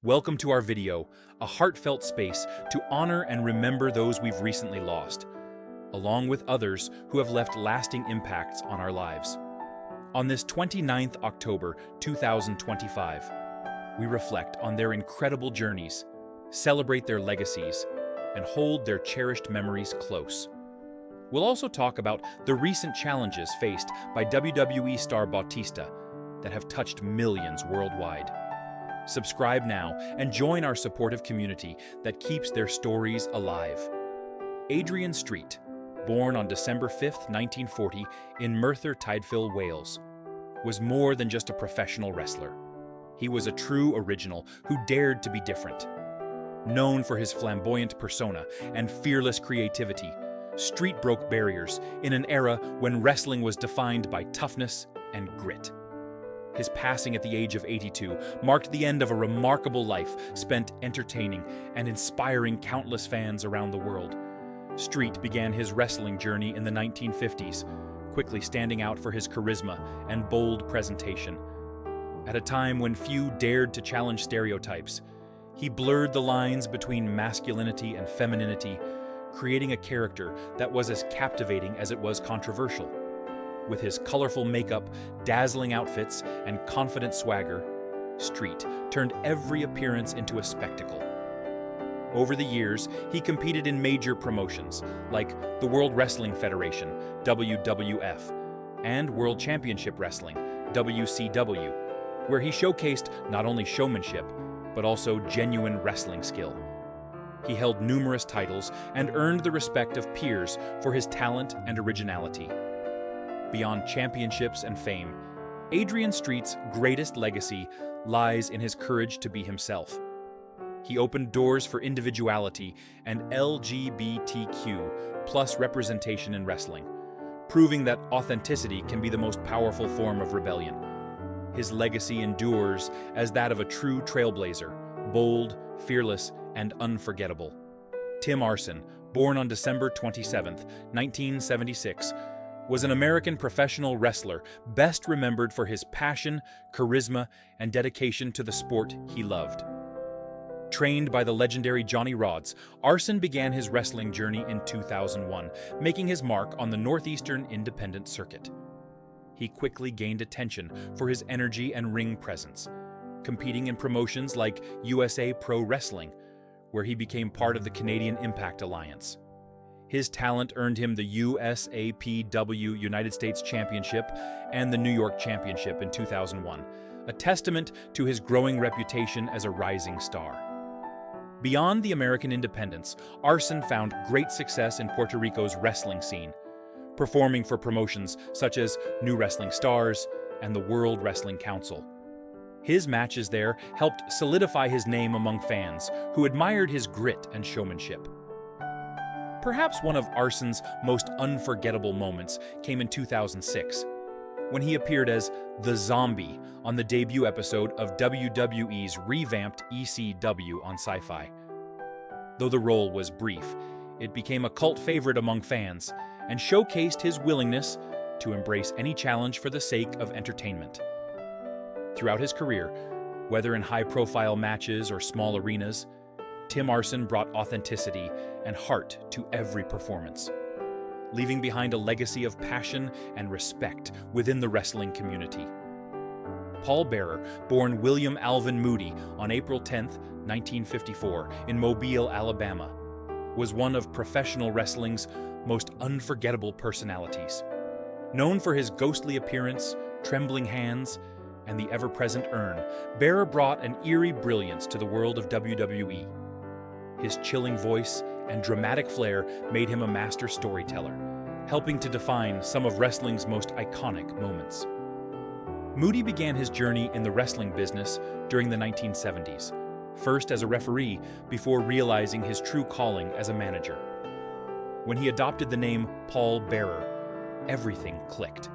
Welcome to our video, a heartfelt space to honor and remember those we've recently lost, along with others who have left lasting impacts on our lives. On this 29th October 2025, we reflect on their incredible journeys, celebrate their legacies, and hold their cherished memories close. We'll also talk about the recent challenges faced by WWE star Bautista that have touched millions worldwide. Subscribe now and join our supportive community that keeps their stories alive. Adrian Street, born on December 5, 1940, in Merthyr Tydfil, Wales, was more than just a professional wrestler. He was a true original who dared to be different. Known for his flamboyant persona and fearless creativity, Street broke barriers in an era when wrestling was defined by toughness and grit. His passing at the age of 82 marked the end of a remarkable life spent entertaining and inspiring countless fans around the world. Street began his wrestling journey in the 1950s, quickly standing out for his charisma and bold presentation. At a time when few dared to challenge stereotypes, he blurred the lines between masculinity and femininity, creating a character that was as captivating as it was controversial. With his colorful makeup, dazzling outfits, and confident swagger, Street turned every appearance into a spectacle. Over the years, he competed in major promotions like the World Wrestling Federation, WWF, and World Championship Wrestling, WCW, where he showcased not only showmanship, but also genuine wrestling skill. He held numerous titles and earned the respect of peers for his talent and originality. Beyond championships and fame, Adrian Street's greatest legacy lies in his courage to be himself. He opened doors for individuality and LGBTQ+ representation in wrestling, proving that authenticity can be the most powerful form of rebellion. His legacy endures as that of a true trailblazer, bold, fearless, and unforgettable. Tim Arson, born on December 27, 1976, was an American professional wrestler best remembered for his passion, charisma, and dedication to the sport he loved. Trained by the legendary Johnny Rodz, Arson began his wrestling journey in 2001, making his mark on the Northeastern Independent Circuit. He quickly gained attention for his energy and ring presence, competing in promotions like USA Pro Wrestling, where he became part of the Canadian Impact Alliance. His talent earned him the USAPW United States Championship and the New York Championship in 2001, a testament to his growing reputation as a rising star. Beyond the American independence, Arson found great success in Puerto Rico's wrestling scene, performing for promotions such as New Wrestling Stars and the World Wrestling Council. His matches there helped solidify his name among fans who admired his grit and showmanship. Perhaps one of Arson's most unforgettable moments came in 2006, when he appeared as The Zombie on the debut episode of WWE's revamped ECW on Sci-Fi. Though the role was brief, it became a cult favorite among fans and showcased his willingness to embrace any challenge for the sake of entertainment. Throughout his career, whether in high-profile matches or small arenas, Tim Arson brought authenticity and heart to every performance, leaving behind a legacy of passion and respect within the wrestling community. Paul Bearer, born William Alvin Moody on April 10, 1954, in Mobile, Alabama, was one of professional wrestling's most unforgettable personalities. Known for his ghostly appearance, trembling hands, and the ever-present urn, Bearer brought an eerie brilliance to the world of WWE. His chilling voice and dramatic flair made him a master storyteller, helping to define some of wrestling's most iconic moments. Moody began his journey in the wrestling business during the 1970s, first as a referee before realizing his true calling as a manager. When he adopted the name Paul Bearer, everything clicked.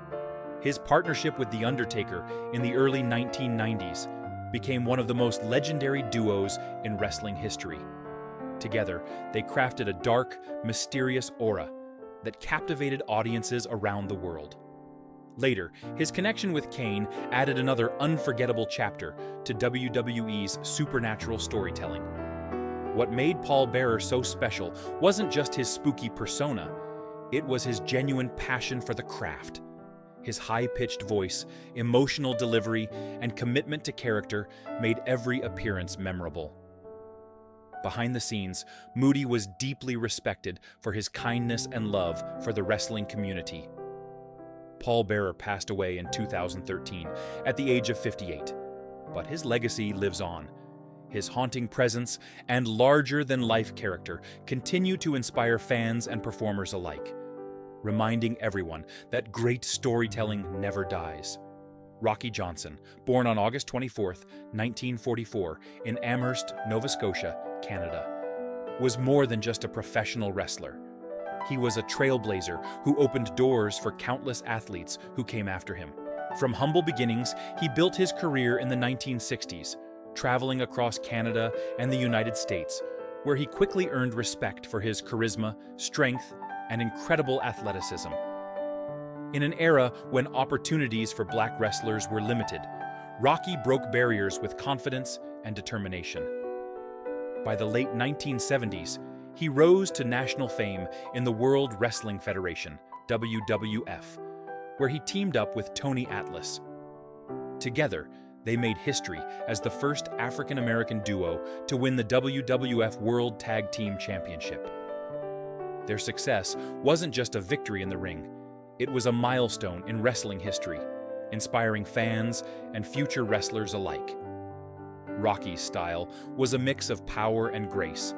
His partnership with The Undertaker in the early 1990s became one of the most legendary duos in wrestling history. Together, they crafted a dark, mysterious aura that captivated audiences around the world. Later, his connection with Kane added another unforgettable chapter to WWE's supernatural storytelling. What made Paul Bearer so special wasn't just his spooky persona, it was his genuine passion for the craft. His high-pitched voice, emotional delivery, and commitment to character made every appearance memorable. Behind the scenes, Moody was deeply respected for his kindness and love for the wrestling community. Paul Bearer passed away in 2013 at the age of 58, but his legacy lives on. His haunting presence and larger-than-life character continue to inspire fans and performers alike, reminding everyone that great storytelling never dies. Rocky Johnson, born on August 24, 1944, in Amherst, Nova Scotia, Canada, was more than just a professional wrestler. He was a trailblazer who opened doors for countless athletes who came after him. From humble beginnings, he built his career in the 1960s, traveling across Canada and the United States, where he quickly earned respect for his charisma, strength, and incredible athleticism. In an era when opportunities for black wrestlers were limited, Rocky broke barriers with confidence and determination. By the late 1970s, he rose to national fame in the World Wrestling Federation, WWF, where he teamed up with Tony Atlas. Together, they made history as the first African-American duo to win the WWF World Tag Team Championship. Their success wasn't just a victory in the ring, it was a milestone in wrestling history, inspiring fans and future wrestlers alike. Rocky's style was a mix of power and grace.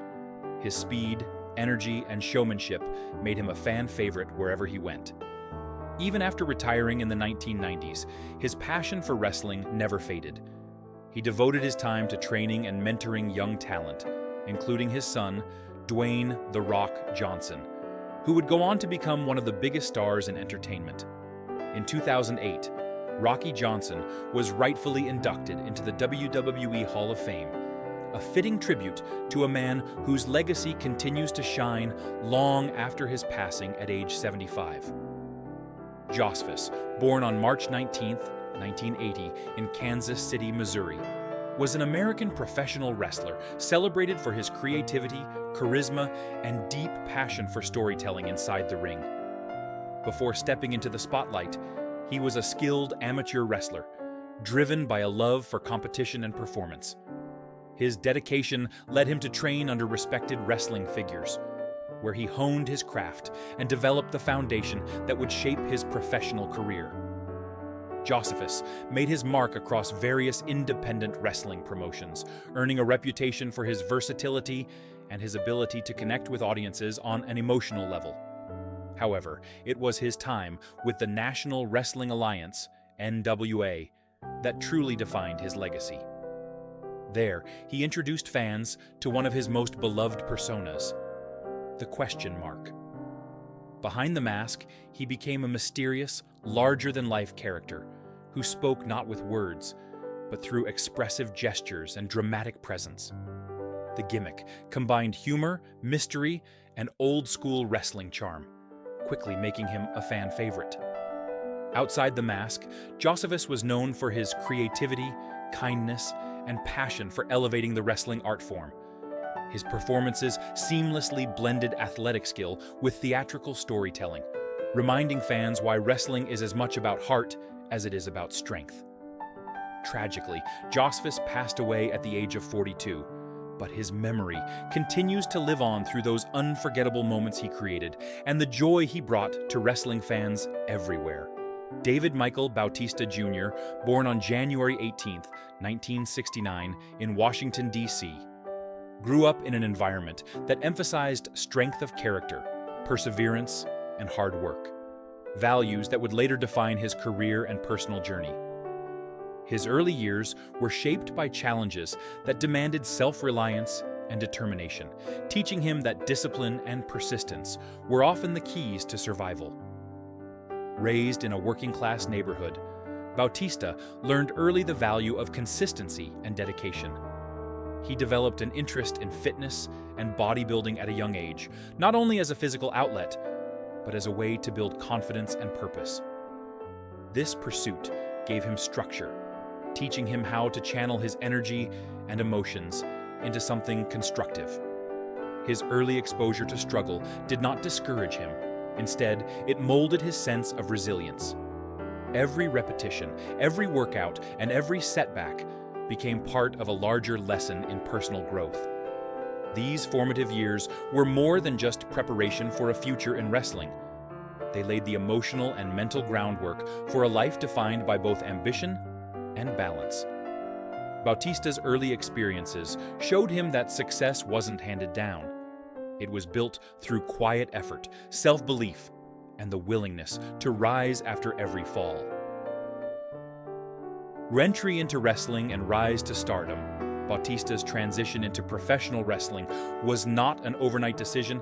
His speed, energy, and showmanship made him a fan favorite wherever he went. Even after retiring in the 1990s, his passion for wrestling never faded. He devoted his time to training and mentoring young talent, including his son, Dwayne "The Rock" Johnson, who would go on to become one of the biggest stars in entertainment. In 2008, Rocky Johnson was rightfully inducted into the WWE Hall of Fame, a fitting tribute to a man whose legacy continues to shine long after his passing at age 75. Josephus, born on March 19, 1980, in Kansas City, Missouri, was an American professional wrestler celebrated for his creativity, charisma, and deep passion for storytelling inside the ring. Before stepping into the spotlight, he was a skilled amateur wrestler, driven by a love for competition and performance. His dedication led him to train under respected wrestling figures, where he honed his craft and developed the foundation that would shape his professional career. Josephus made his mark across various independent wrestling promotions, earning a reputation for his versatility and his ability to connect with audiences on an emotional level. However, it was his time with the National Wrestling Alliance, NWA, that truly defined his legacy. There, he introduced fans to one of his most beloved personas, the question mark. Behind the mask, he became a mysterious, larger-than-life character who spoke not with words, but through expressive gestures and dramatic presence. The gimmick combined humor, mystery, and old-school wrestling charm, quickly making him a fan favorite. Outside the mask, Josephus was known for his creativity, kindness, and passion for elevating the wrestling art form. His performances seamlessly blended athletic skill with theatrical storytelling, reminding fans why wrestling is as much about heart as it is about strength. Tragically, Josephus passed away at the age of 42, but his memory continues to live on through those unforgettable moments he created and the joy he brought to wrestling fans everywhere. David Michael Bautista Jr., born on January 18, 1969, in Washington, D.C., grew up in an environment that emphasized strength of character, perseverance, and hard work, values that would later define his career and personal journey. His early years were shaped by challenges that demanded self-reliance and determination, teaching him that discipline and persistence were often the keys to survival. Raised in a working-class neighborhood, Bautista learned early the value of consistency and dedication. He developed an interest in fitness and bodybuilding at a young age, not only as a physical outlet, but as a way to build confidence and purpose. This pursuit gave him structure, teaching him how to channel his energy and emotions into something constructive. His early exposure to struggle did not discourage him. Instead, it molded his sense of resilience. Every repetition, every workout, and every setback became part of a larger lesson in personal growth. These formative years were more than just preparation for a future in wrestling. They laid the emotional and mental groundwork for a life defined by both ambition and balance. Bautista's early experiences showed him that success wasn't handed down. It was built through quiet effort, self-belief, and the willingness to rise after every fall. Re-entry into wrestling and rise to stardom, Bautista's transition into professional wrestling was not an overnight decision,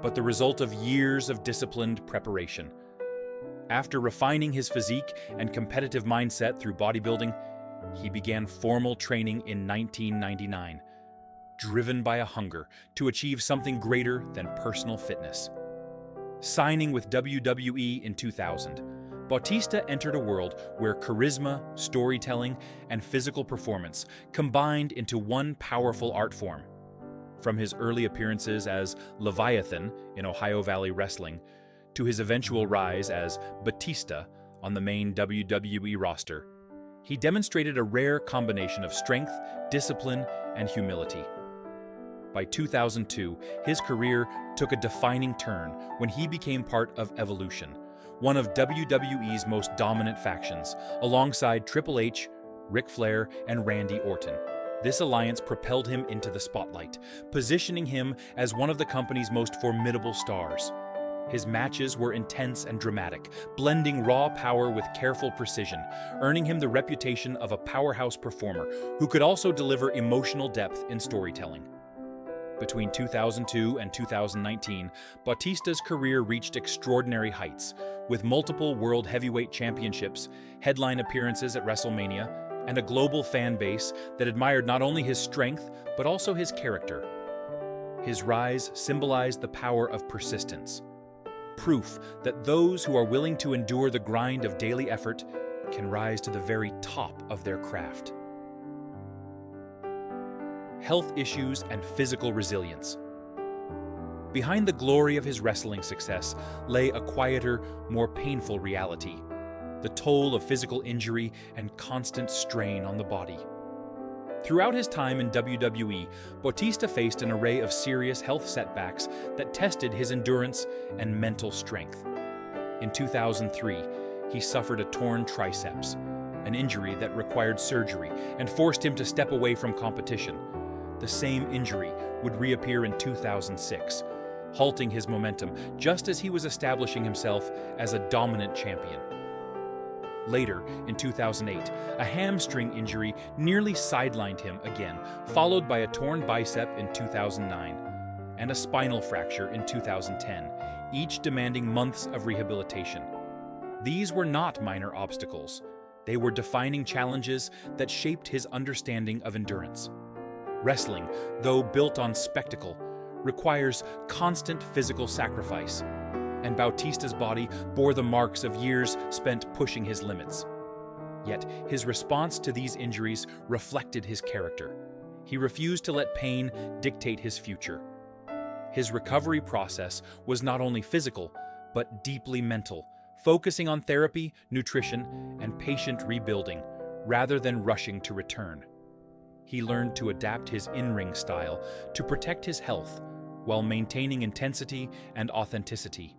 but the result of years of disciplined preparation. After refining his physique and competitive mindset through bodybuilding, he began formal training in 1999, driven by a hunger to achieve something greater than personal fitness. Signing with WWE in 2000, Bautista entered a world where charisma, storytelling, and physical performance combined into one powerful art form. From his early appearances as Leviathan in Ohio Valley Wrestling to his eventual rise as Batista on the main WWE roster, he demonstrated a rare combination of strength, discipline, and humility. By 2002, his career took a defining turn when he became part of Evolution, one of WWE's most dominant factions, alongside Triple H, Ric Flair, and Randy Orton. This alliance propelled him into the spotlight, positioning him as one of the company's most formidable stars. His matches were intense and dramatic, blending raw power with careful precision, earning him the reputation of a powerhouse performer who could also deliver emotional depth in storytelling. Between 2002 and 2019, Bautista's career reached extraordinary heights, with multiple World Heavyweight Championships, headline appearances at WrestleMania, and a global fan base that admired not only his strength, but also his character. His rise symbolized the power of persistence, proof that those who are willing to endure the grind of daily effort can rise to the very top of their craft. Health issues and physical resilience. Behind the glory of his wrestling success lay a quieter, more painful reality: the toll of physical injury and constant strain on the body. Throughout his time in WWE, Bautista faced an array of serious health setbacks that tested his endurance and mental strength. In 2003, he suffered a torn triceps, an injury that required surgery and forced him to step away from competition. The same injury would reappear in 2006, halting his momentum just as he was establishing himself as a dominant champion. Later, in 2008, a hamstring injury nearly sidelined him again, followed by a torn bicep in 2009 and a spinal fracture in 2010, each demanding months of rehabilitation. These were not minor obstacles. They were defining challenges that shaped his understanding of endurance. Wrestling, though built on spectacle, requires constant physical sacrifice, and Bautista's body bore the marks of years spent pushing his limits. Yet his response to these injuries reflected his character. He refused to let pain dictate his future. His recovery process was not only physical, but deeply mental, focusing on therapy, nutrition, and patient rebuilding, rather than rushing to return. He learned to adapt his in-ring style to protect his health while maintaining intensity and authenticity.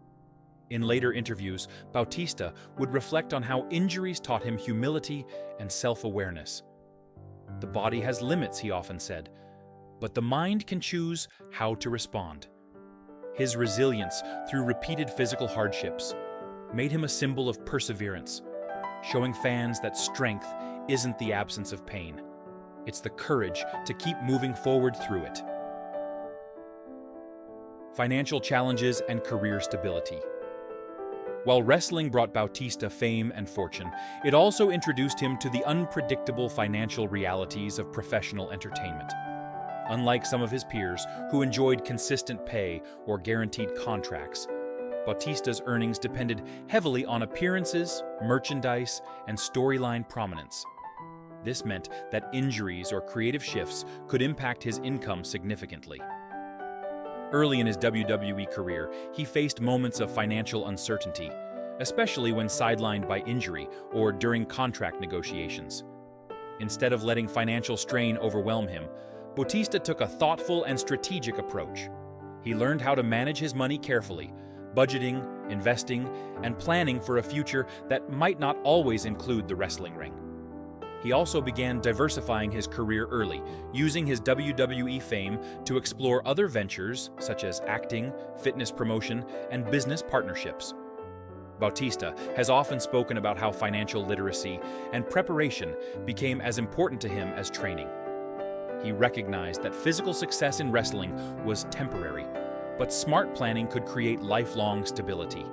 In later interviews, Bautista would reflect on how injuries taught him humility and self-awareness. "The body has limits," he often said, "but the mind can choose how to respond." His resilience through repeated physical hardships made him a symbol of perseverance, showing fans that strength isn't the absence of pain. It's the courage to keep moving forward through it. Financial challenges and career stability. While wrestling brought Bautista fame and fortune, it also introduced him to the unpredictable financial realities of professional entertainment. Unlike some of his peers who enjoyed consistent pay or guaranteed contracts, Bautista's earnings depended heavily on appearances, merchandise, and storyline prominence. This meant that injuries or creative shifts could impact his income significantly. Early in his WWE career, he faced moments of financial uncertainty, especially when sidelined by injury or during contract negotiations. Instead of letting financial strain overwhelm him, Bautista took a thoughtful and strategic approach. He learned how to manage his money carefully, budgeting, investing, and planning for a future that might not always include the wrestling ring. He also began diversifying his career early, using his WWE fame to explore other ventures such as acting, fitness promotion, and business partnerships. Bautista has often spoken about how financial literacy and preparation became as important to him as training. He recognized that physical success in wrestling was temporary, but smart planning could create lifelong stability.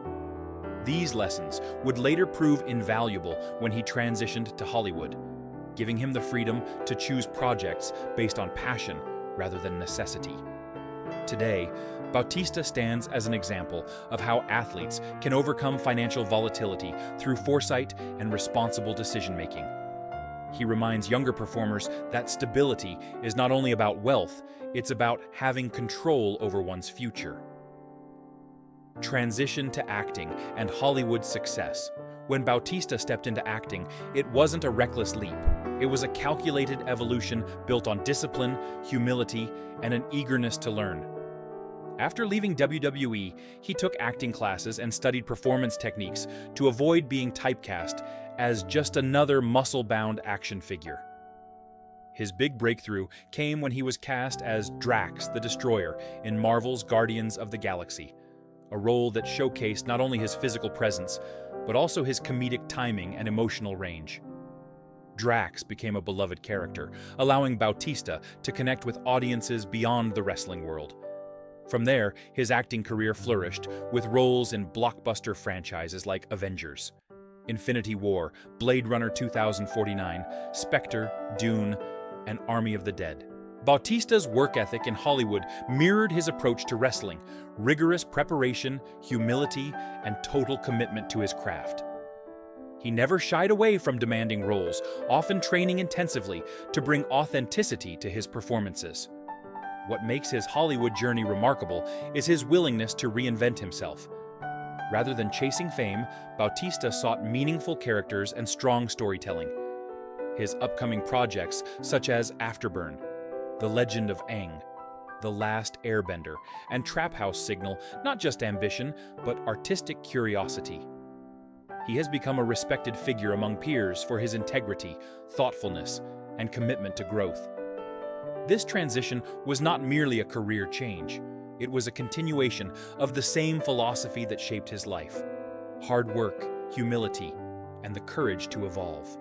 These lessons would later prove invaluable when he transitioned to Hollywood, giving him the freedom to choose projects based on passion rather than necessity. Today, Bautista stands as an example of how athletes can overcome financial volatility through foresight and responsible decision-making. He reminds younger performers that stability is not only about wealth, it's about having control over one's future. Transition to acting and Hollywood success. When Bautista stepped into acting, it wasn't a reckless leap. It was a calculated evolution built on discipline, humility, and an eagerness to learn. After leaving WWE, he took acting classes and studied performance techniques to avoid being typecast as just another muscle-bound action figure. His big breakthrough came when he was cast as Drax the Destroyer in Marvel's Guardians of the Galaxy, a role that showcased not only his physical presence, but also his comedic timing and emotional range. Drax became a beloved character, allowing Bautista to connect with audiences beyond the wrestling world. From there, his acting career flourished, with roles in blockbuster franchises like Avengers, Infinity War, Blade Runner 2049, Spectre, Dune, and Army of the Dead. Bautista's work ethic in Hollywood mirrored his approach to wrestling: rigorous preparation, humility, and total commitment to his craft. He never shied away from demanding roles, often training intensively to bring authenticity to his performances. What makes his Hollywood journey remarkable is his willingness to reinvent himself. Rather than chasing fame, Bautista sought meaningful characters and strong storytelling. His upcoming projects, such as Afterburn, The Legend of Aang, The Last Airbender, and Trap House signal not just ambition, but artistic curiosity. He has become a respected figure among peers for his integrity, thoughtfulness, and commitment to growth. This transition was not merely a career change. It was a continuation of the same philosophy that shaped his life: hard work, humility, and the courage to evolve.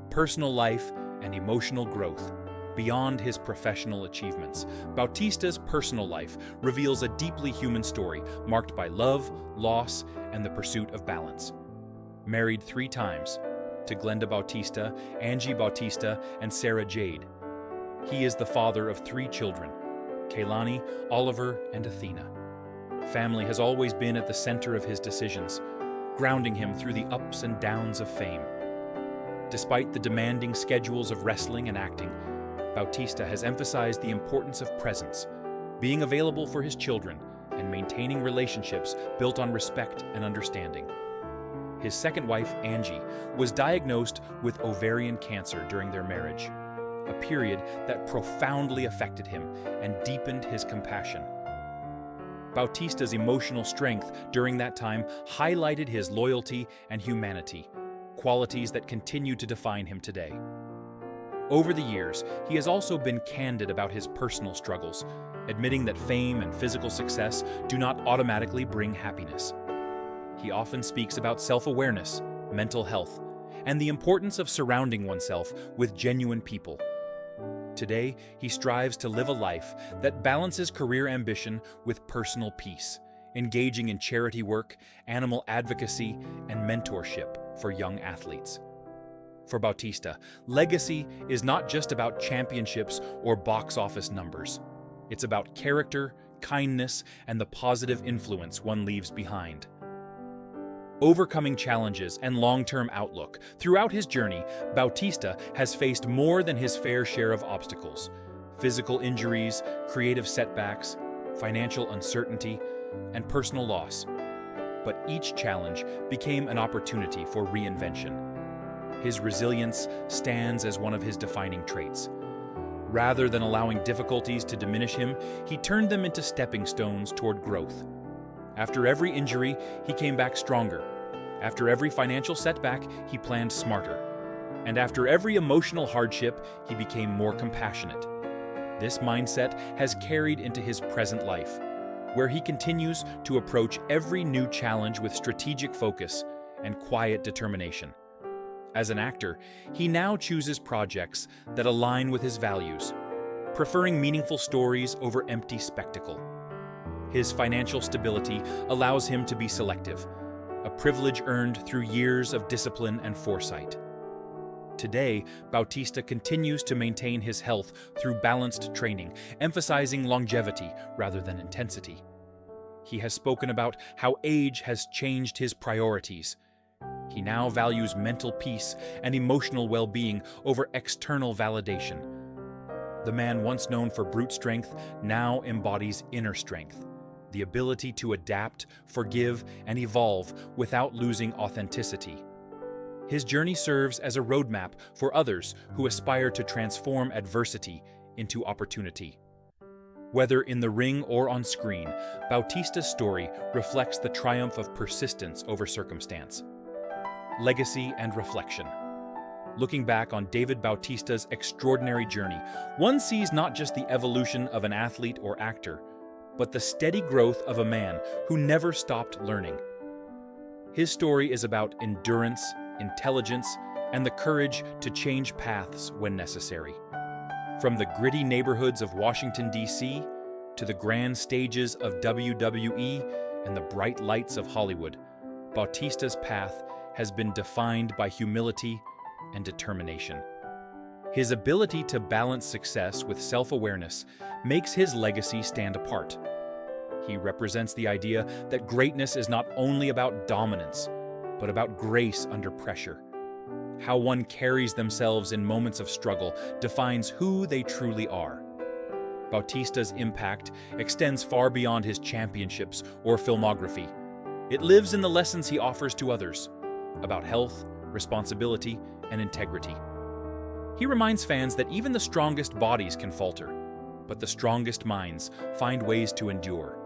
Personal life and emotional growth. Beyond his professional achievements, Bautista's personal life reveals a deeply human story marked by love, loss, and the pursuit of balance. Married 3 times, to Glenda Bautista, Angie Bautista, and Sarah Jade. He is the father of 3 children, Kaylani, Oliver, and Athena. Family has always been at the center of his decisions, grounding him through the ups and downs of fame. Despite the demanding schedules of wrestling and acting, Bautista has emphasized the importance of presence, being available for his children, and maintaining relationships built on respect and understanding. His second wife, Angie, was diagnosed with ovarian cancer during their marriage, a period that profoundly affected him and deepened his compassion. Bautista's emotional strength during that time highlighted his loyalty and humanity, qualities that continue to define him today. Over the years, he has also been candid about his personal struggles, admitting that fame and physical success do not automatically bring happiness. He often speaks about self-awareness, mental health, and the importance of surrounding oneself with genuine people. Today, he strives to live a life that balances career ambition with personal peace, engaging in charity work, animal advocacy, and mentorship for young athletes. For Bautista, legacy is not just about championships or box office numbers. It's about character, kindness, and the positive influence one leaves behind. Overcoming challenges and long-term outlook. Throughout his journey, Bautista has faced more than his fair share of obstacles: physical injuries, creative setbacks, financial uncertainty, and personal loss. But each challenge became an opportunity for reinvention. His resilience stands as one of his defining traits. Rather than allowing difficulties to diminish him, he turned them into stepping stones toward growth. After every injury, he came back stronger. After every financial setback, he planned smarter. And after every emotional hardship, he became more compassionate. This mindset has carried into his present life, where he continues to approach every new challenge with strategic focus and quiet determination. As an actor, he now chooses projects that align with his values, preferring meaningful stories over empty spectacle. His financial stability allows him to be selective, a privilege earned through years of discipline and foresight. Today, Bautista continues to maintain his health through balanced training, emphasizing longevity rather than intensity. He has spoken about how age has changed his priorities. He now values mental peace and emotional well-being over external validation. The man once known for brute strength now embodies inner strength, the ability to adapt, forgive, and evolve without losing authenticity. His journey serves as a roadmap for others who aspire to transform adversity into opportunity. Whether in the ring or on screen, Bautista's story reflects the triumph of persistence over circumstance. Legacy and reflection. Looking back on David Bautista's extraordinary journey, one sees not just the evolution of an athlete or actor, but the steady growth of a man who never stopped learning. His story is about endurance, intelligence, and the courage to change paths when necessary. From the gritty neighborhoods of Washington, D.C., to the grand stages of WWE and the bright lights of Hollywood, Bautista's path has been defined by humility and determination. His ability to balance success with self-awareness makes his legacy stand apart. He represents the idea that greatness is not only about dominance, but about grace under pressure. How one carries themselves in moments of struggle defines who they truly are. Bautista's impact extends far beyond his championships or filmography. It lives in the lessons he offers to others about health, responsibility, and integrity. He reminds fans that even the strongest bodies can falter, but the strongest minds find ways to endure.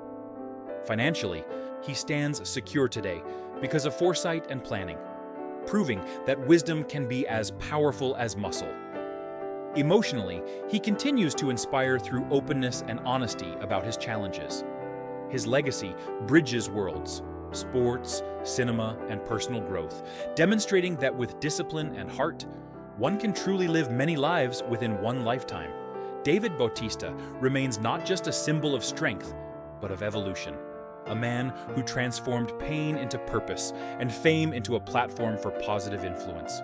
Financially, he stands secure today because of foresight and planning, proving that wisdom can be as powerful as muscle. Emotionally, he continues to inspire through openness and honesty about his challenges. His legacy bridges worlds, sports, cinema, and personal growth, demonstrating that with discipline and heart, one can truly live many lives within one lifetime. David Bautista remains not just a symbol of strength, but of evolution. A man who transformed pain into purpose and fame into a platform for positive influence.